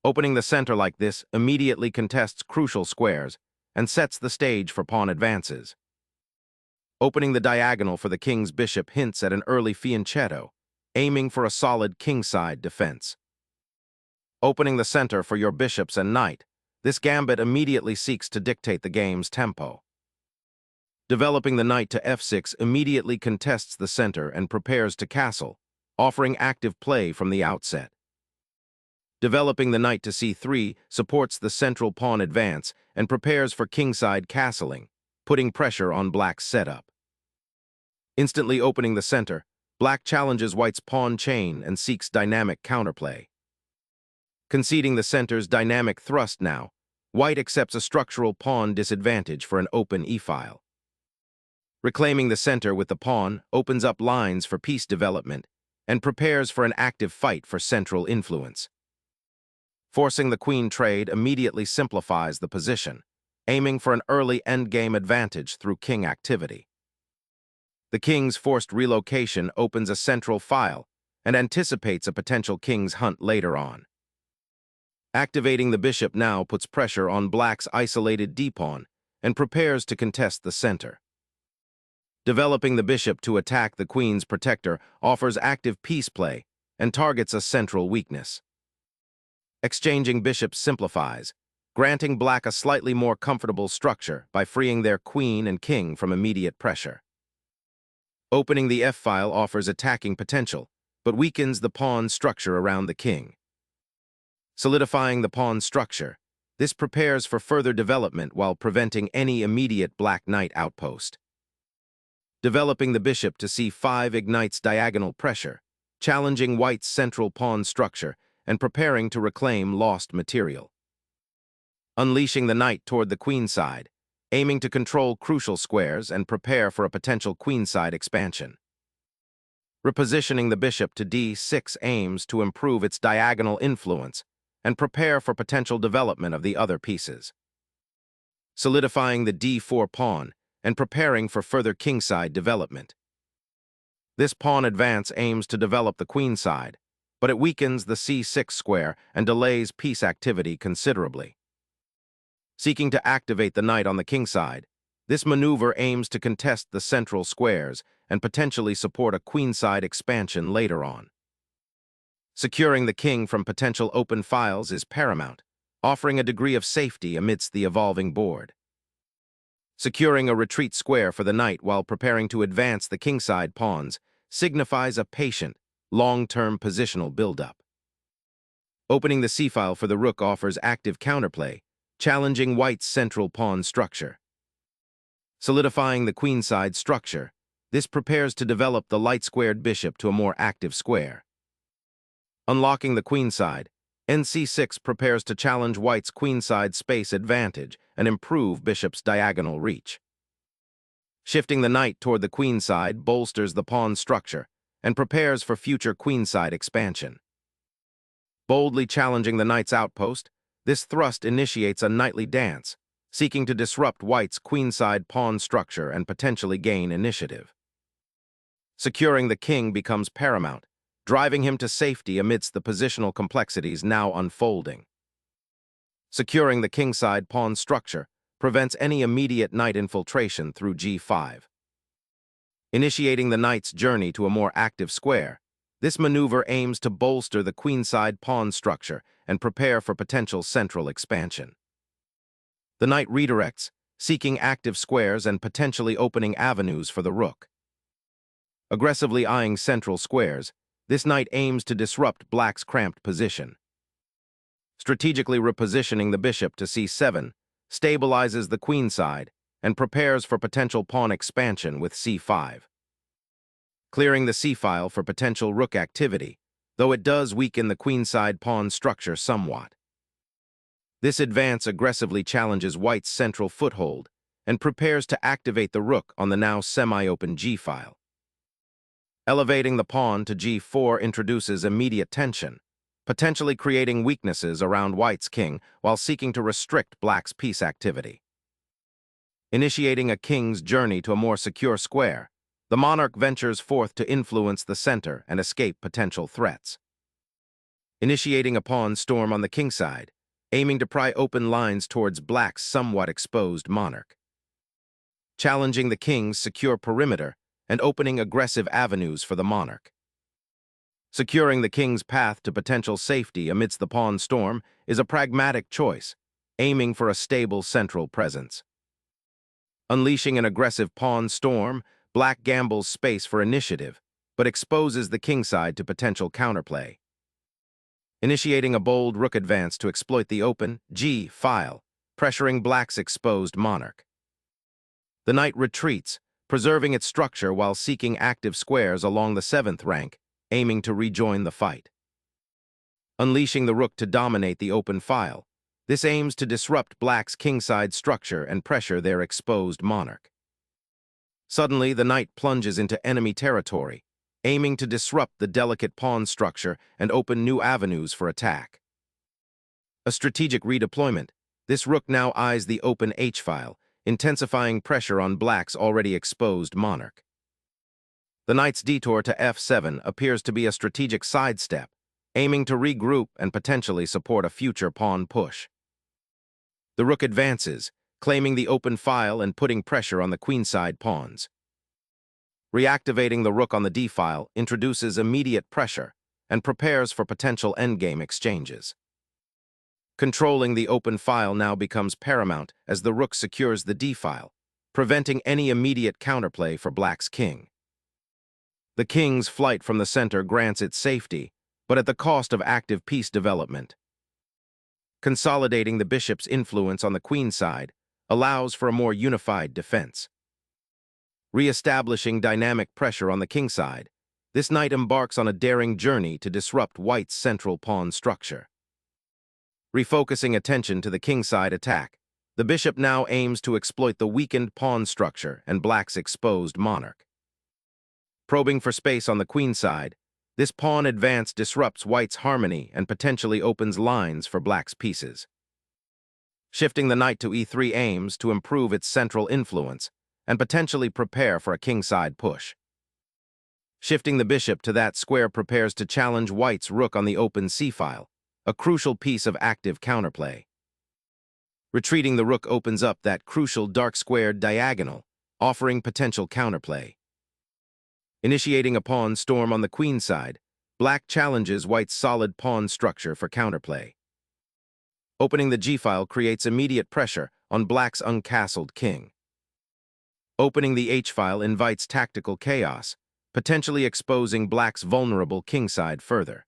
Opening the center like this immediately contests crucial squares and sets the stage for pawn advances. Opening the diagonal for the king's bishop hints at an early fianchetto, aiming for a solid kingside defense. Opening the center for your bishops and knight, this gambit immediately seeks to dictate the game's tempo. Developing the knight to f6 immediately contests the center and prepares to castle, offering active play from the outset. Developing the knight to c3 supports the central pawn advance and prepares for kingside castling, putting pressure on black's setup. Instantly opening the center, black challenges white's pawn chain and seeks dynamic counterplay. Conceding the center's dynamic thrust now, white accepts a structural pawn disadvantage for an open e-file. Reclaiming the center with the pawn opens up lines for piece development and prepares for an active fight for central influence. Forcing the queen trade immediately simplifies the position, aiming for an early endgame advantage through king activity. The king's forced relocation opens a central file and anticipates a potential king's hunt later on. Activating the bishop now puts pressure on black's isolated d-pawn and prepares to contest the center. Developing the bishop to attack the queen's protector offers active piece play and targets a central weakness. Exchanging bishops simplifies, granting black a slightly more comfortable structure by freeing their queen and king from immediate pressure. Opening the f-file offers attacking potential, but weakens the pawn structure around the king. Solidifying the pawn structure, this prepares for further development while preventing any immediate black knight outpost. Developing the bishop to c5 ignites diagonal pressure, challenging white's central pawn structure and preparing to reclaim lost material. Unleashing the knight toward the queenside, aiming to control crucial squares and prepare for a potential queenside expansion. Repositioning the bishop to d6 aims to improve its diagonal influence and prepare for potential development of the other pieces. Solidifying the d4 pawn and preparing for further kingside development. This pawn advance aims to develop the queenside, but it weakens the c6 square and delays piece activity considerably. Seeking to activate the knight on the kingside, this maneuver aims to contest the central squares and potentially support a queenside expansion later on. Securing the king from potential open files is paramount, offering a degree of safety amidst the evolving board. Securing a retreat square for the knight while preparing to advance the kingside pawns signifies a patient, long-term positional buildup. Opening the c-file for the rook offers active counterplay, challenging white's central pawn structure. Solidifying the queenside structure, this prepares to develop the light-squared bishop to a more active square. Unlocking the queenside, nc6 prepares to challenge white's queenside space advantage and improve bishop's diagonal reach. Shifting the knight toward the queenside bolsters the pawn structure and prepares for future queenside expansion. Boldly challenging the knight's outpost, this thrust initiates a knightly dance, seeking to disrupt white's queenside pawn structure and potentially gain initiative. Securing the king becomes paramount, driving him to safety amidst the positional complexities now unfolding. Securing the kingside pawn structure prevents any immediate knight infiltration through g5. Initiating the knight's journey to a more active square, this maneuver aims to bolster the queenside pawn structure and prepare for potential central expansion. The knight redirects, seeking active squares and potentially opening avenues for the rook. Aggressively eyeing central squares, this knight aims to disrupt black's cramped position. Strategically repositioning the bishop to c7 stabilizes the queenside and prepares for potential pawn expansion with c5. Clearing the c-file for potential rook activity, though it does weaken the queenside pawn structure somewhat. This advance aggressively challenges white's central foothold and prepares to activate the rook on the now semi-open g-file. Elevating the pawn to g4 introduces immediate tension, potentially creating weaknesses around white's king while seeking to restrict black's piece activity. Initiating a king's journey to a more secure square, the monarch ventures forth to influence the center and escape potential threats. initiating a pawn storm on the kingside, aiming to pry open lines towards black's somewhat exposed monarch. Challenging the king's secure perimeter and opening aggressive avenues for the monarch. Securing the king's path to potential safety amidst the pawn storm is a pragmatic choice, aiming for a stable central presence. Unleashing an aggressive pawn storm, black gambles space for initiative, but exposes the kingside to potential counterplay. Initiating a bold rook advance to exploit the open G file, pressuring black's exposed monarch. The knight retreats, preserving its structure while seeking active squares along the 7th rank, aiming to rejoin the fight. Unleashing the rook to dominate the open file, this aims to disrupt black's kingside structure and pressure their exposed monarch. Suddenly, the knight plunges into enemy territory, aiming to disrupt the delicate pawn structure and open new avenues for attack. A strategic redeployment, this rook now eyes the open H-file, intensifying pressure on black's already exposed monarch. The knight's detour to F7 appears to be a strategic sidestep, aiming to regroup and potentially support a future pawn push. The rook advances, claiming the open file and putting pressure on the queenside pawns. Reactivating the rook on the d-file introduces immediate pressure and prepares for potential endgame exchanges. Controlling the open file now becomes paramount as the rook secures the d-file, preventing any immediate counterplay for black's king. The king's flight from the center grants it safety, but at the cost of active piece development. Consolidating the bishop's influence on the queenside allows for a more unified defense. Re-establishing dynamic pressure on the kingside, this knight embarks on a daring journey to disrupt white's central pawn structure. Refocusing attention to the kingside attack, the bishop now aims to exploit the weakened pawn structure and black's exposed monarch. Probing for space on the queenside, this pawn advance disrupts white's harmony and potentially opens lines for black's pieces. Shifting the knight to e3 aims to improve its central influence and potentially prepare for a kingside push. Shifting the bishop to that square prepares to challenge white's rook on the open c-file, a crucial piece of active counterplay. Retreating the rook opens up that crucial dark-squared diagonal, offering potential counterplay. Initiating a pawn storm on the queenside, black challenges white's solid pawn structure for counterplay. Opening the g-file creates immediate pressure on black's uncastled king. Opening the h-file invites tactical chaos, potentially exposing black's vulnerable kingside further.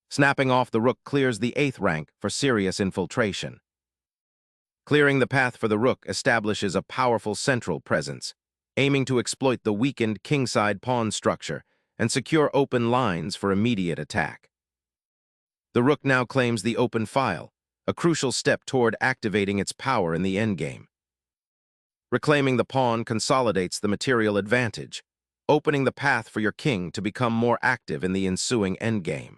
Snapping off the rook clears the 8th rank for serious infiltration. Clearing the path for the rook establishes a powerful central presence, aiming to exploit the weakened kingside pawn structure and secure open lines for immediate attack. The rook now claims the open file, a crucial step toward activating its power in the endgame. Reclaiming the pawn consolidates the material advantage, opening the path for your king to become more active in the ensuing endgame.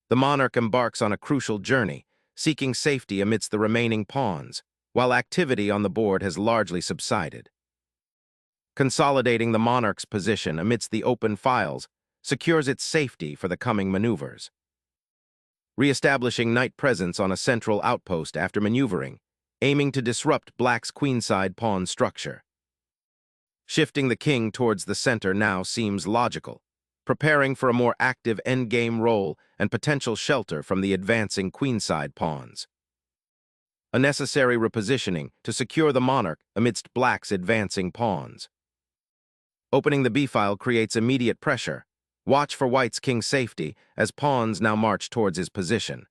The monarch embarks on a crucial journey, seeking safety amidst the remaining pawns, while activity on the board has largely subsided. Consolidating the monarch's position amidst the open files secures its safety for the coming maneuvers. Re-establishing knight presence on a central outpost after maneuvering, aiming to disrupt black's queenside pawn structure. Shifting the king towards the center now seems logical, preparing for a more active endgame role and potential shelter from the advancing queenside pawns. A necessary repositioning to secure the monarch amidst black's advancing pawns. Opening the b-file creates immediate pressure. Watch for white's king's safety as pawns now march towards his position.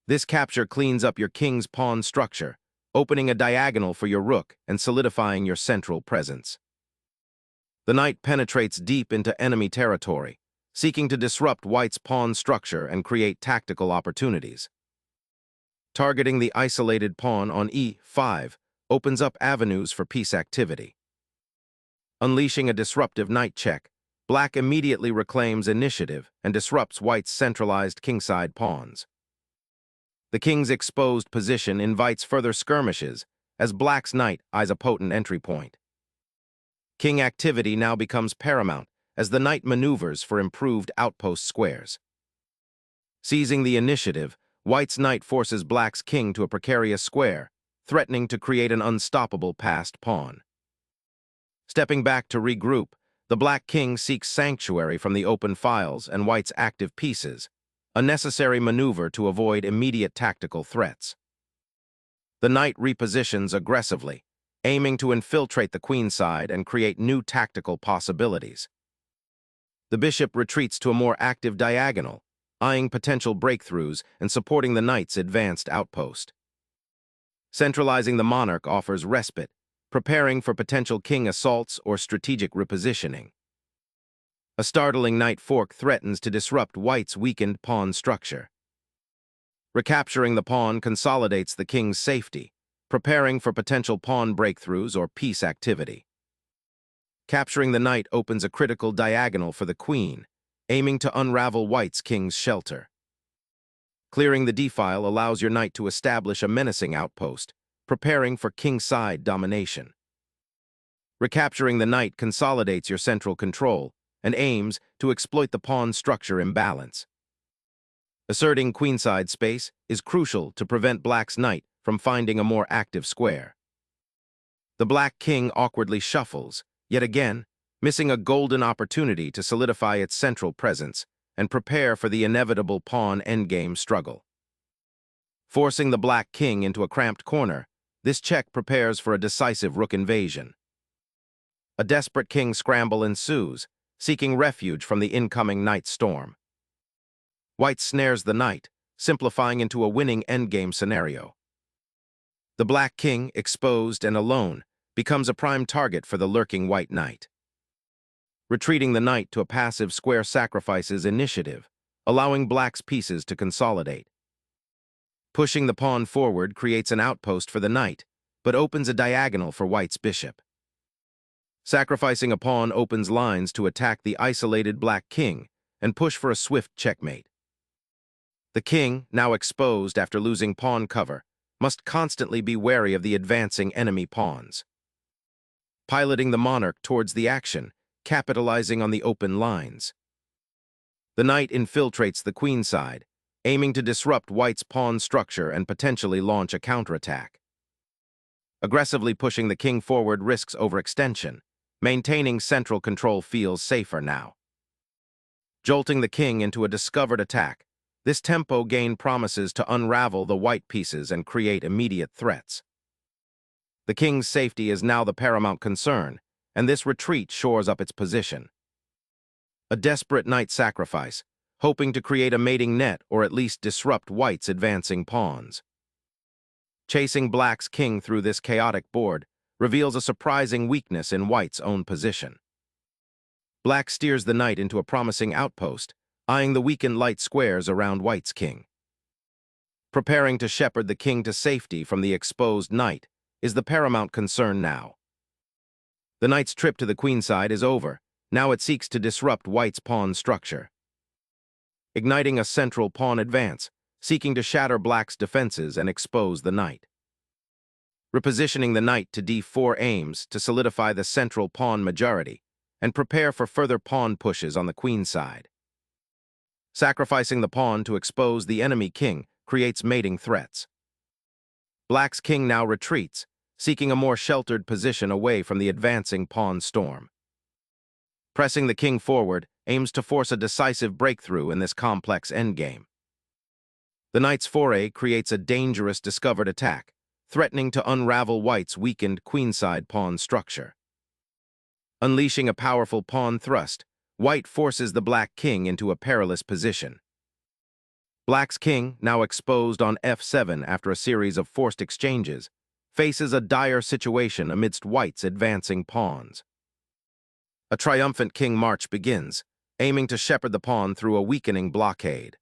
This capture cleans up your king's pawn structure, opening a diagonal for your rook and solidifying your central presence. The knight penetrates deep into enemy territory, seeking to disrupt white's pawn structure and create tactical opportunities. Targeting the isolated pawn on e5 opens up avenues for piece activity. Unleashing a disruptive knight check, black immediately reclaims initiative and disrupts white's centralized kingside pawns. The king's exposed position invites further skirmishes as black's knight eyes a potent entry point. King activity now becomes paramount as the knight maneuvers for improved outpost squares. Seizing the initiative, white's knight forces black's king to a precarious square, threatening to create an unstoppable passed pawn. Stepping back to regroup, the black king seeks sanctuary from the open files and white's active pieces, a necessary maneuver to avoid immediate tactical threats. The knight repositions aggressively, aiming to infiltrate the queenside and create new tactical possibilities. The bishop retreats to a more active diagonal, eyeing potential breakthroughs and supporting the knight's advanced outpost. Centralizing the monarch offers respite, preparing for potential king assaults or strategic repositioning. A startling knight fork threatens to disrupt white's weakened pawn structure. Recapturing the pawn consolidates the king's safety, preparing for potential pawn breakthroughs or piece activity. Capturing the knight opens a critical diagonal for the queen, aiming to unravel white's king's shelter. Clearing the d-file allows your knight to establish a menacing outpost, preparing for kingside domination. Recapturing the knight consolidates your central control and aims to exploit the pawn structure imbalance. Asserting queenside space is crucial to prevent black's knight from finding a more active square. The black king awkwardly shuffles, yet again, missing a golden opportunity to solidify its central presence and prepare for the inevitable pawn endgame struggle. Forcing the black king into a cramped corner, this check prepares for a decisive rook invasion. A desperate king scramble ensues, seeking refuge from the incoming knight storm. White snares the knight, simplifying into a winning endgame scenario. The black king, exposed and alone, becomes a prime target for the lurking white knight. Retreating the knight to a passive square sacrifices initiative, allowing black's pieces to consolidate. Pushing the pawn forward creates an outpost for the knight, but opens a diagonal for white's bishop. Sacrificing a pawn opens lines to attack the isolated black king and push for a swift checkmate. The king, now exposed after losing pawn cover, must constantly be wary of the advancing enemy pawns. Piloting the monarch towards the action, capitalizing on the open lines. The knight infiltrates the queenside, aiming to disrupt white's pawn structure and potentially launch a counterattack. Aggressively pushing the king forward risks overextension. Maintaining central control feels safer now. Jolting the king into a discovered attack, this tempo gain promises to unravel the white pieces and create immediate threats. The king's safety is now the paramount concern, and this retreat shores up its position. A desperate knight sacrifice, hoping to create a mating net or at least disrupt white's advancing pawns. Chasing black's king through this chaotic board reveals a surprising weakness in white's own position. Black steers the knight into a promising outpost, eyeing the weakened light squares around white's king. Preparing to shepherd the king to safety from the exposed knight is the paramount concern now. The knight's trip to the queenside is over. Now it seeks to disrupt white's pawn structure. Igniting a central pawn advance, seeking to shatter black's defenses and expose the knight. Repositioning the knight to d4 aims to solidify the central pawn majority and prepare for further pawn pushes on the queenside. Sacrificing the pawn to expose the enemy king creates mating threats. Black's king now retreats, seeking a more sheltered position away from the advancing pawn storm. Pressing the king forward aims to force a decisive breakthrough in this complex endgame. The knight's foray creates a dangerous discovered attack, threatening to unravel white's weakened queenside pawn structure. Unleashing a powerful pawn thrust, white forces the black king into a perilous position. Black's king, now exposed on f7 after a series of forced exchanges, faces a dire situation amidst white's advancing pawns. A triumphant king march begins, aiming to shepherd the pawn through a weakening blockade.